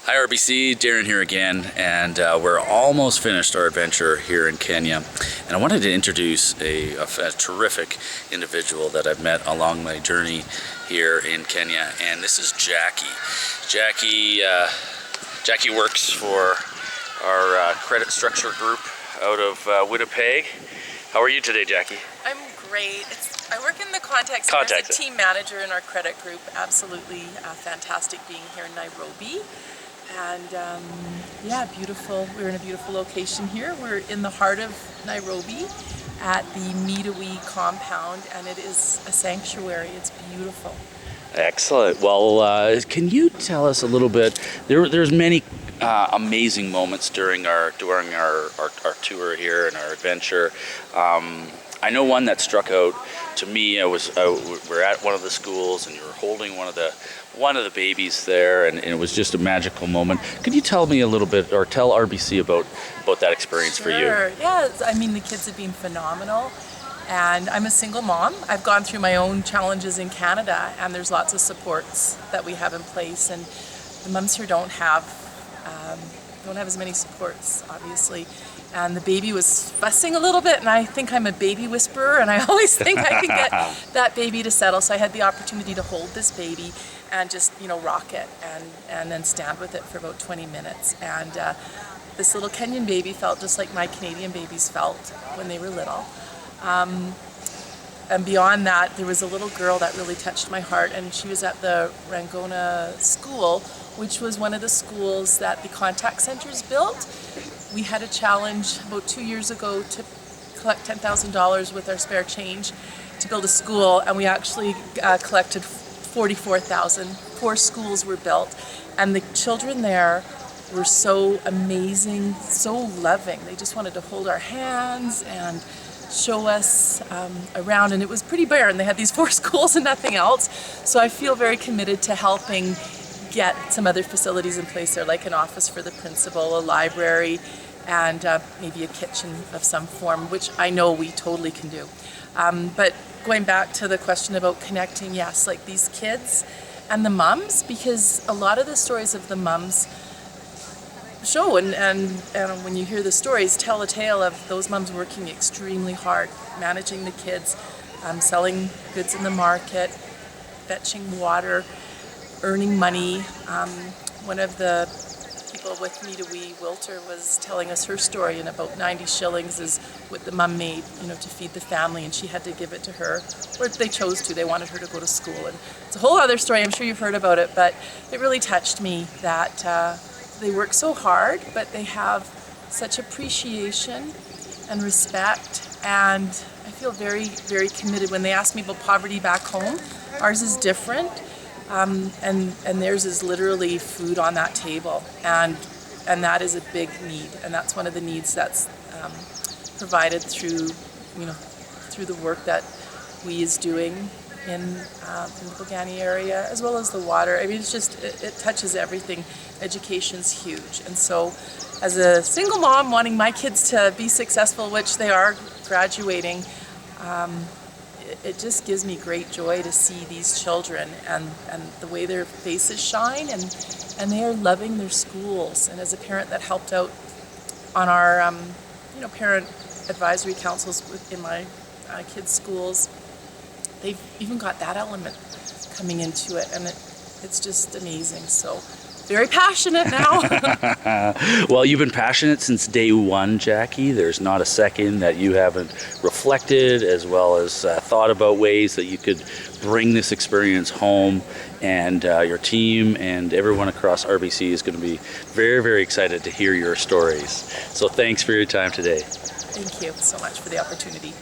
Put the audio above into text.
Hi RBC, Darren here again, and we're almost finished our adventure here in Kenya. And I wanted to introduce a terrific individual that I've met along my journey here in Kenya, and this is Jackie. Jackie works for our credit structure group out of Winnipeg. How are you today, Jackie? I'm great. I work in the contact center as a team manager in our credit group. Absolutely fantastic being here in Nairobi. And yeah, beautiful. We're in a beautiful location here. We're in the heart of Nairobi at the Medawi compound, and it is a sanctuary. It's beautiful. Excellent. Well, can you tell us a little bit? There's many amazing moments during our tour here and our adventure. I know one that struck out to me. We're at one of the schools, and you were holding one of the babies there, and it was just a magical moment. Could you tell me a little bit, or tell RBC about that experience for you? Sure. Yeah. I mean, the kids have been phenomenal. And I'm a single mom. I've gone through my own challenges in Canada, and there's lots of supports that we have in place. And the mums here don't have as many supports, obviously. And the baby was fussing a little bit, and I think I'm a baby whisperer, and I always think I can get that baby to settle. So I had the opportunity to hold this baby and just, rock it and then stand with it for about 20 minutes. And this little Kenyan baby felt just like my Canadian babies felt when they were little. And beyond that, there was a little girl that really touched my heart, and she was at the Rangona School, which was one of the schools that the contact centers built. We had a challenge about 2 years ago to collect $10,000 with our spare change to build a school, and we actually collected $44,000. 4 schools were built, and the children there were so amazing, so loving. They just wanted to hold our hands and show us around, and it was pretty barren. They had these 4 schools and nothing else. So I feel very committed to helping get some other facilities in place there, like an office for the principal, a library, and maybe a kitchen of some form, which I know we totally can do. But going back to the question about connecting, yes, like these kids and the mums, because a lot of the stories of the mums show, and when you hear the stories, tell a tale of those mums working extremely hard, managing the kids, selling goods in the market, fetching water, earning money. One of the people with Medawi, Wilter, was telling us her story, and about 90 shillings is what the mum made, to feed the family, and she had to give it to her, or they chose to. They wanted her to go to school, and it's a whole other story. I'm sure you've heard about it, but it really touched me that they work so hard, but they have such appreciation and respect, and I feel very, very committed. When they ask me about poverty back home, ours is different, and theirs is literally food on that table, and that is a big need, and that's one of the needs that's provided through the work that we is doing in the Bongani area, as well as the water. I mean, it's just, it touches everything. Education's huge. And so as a single mom wanting my kids to be successful, which they are graduating, it just gives me great joy to see these children and the way their faces shine, and they are loving their schools. And as a parent that helped out on our parent advisory councils in my kids' schools, they've even got that element coming into it, and it's just amazing. So very passionate now. Well, you've been passionate since day one, Jackie. There's not a second that you haven't reflected, as well as thought about ways that you could bring this experience home. And your team and everyone across RBC is going to be very, very excited to hear your stories. So thanks for your time today. Thank you so much for the opportunity.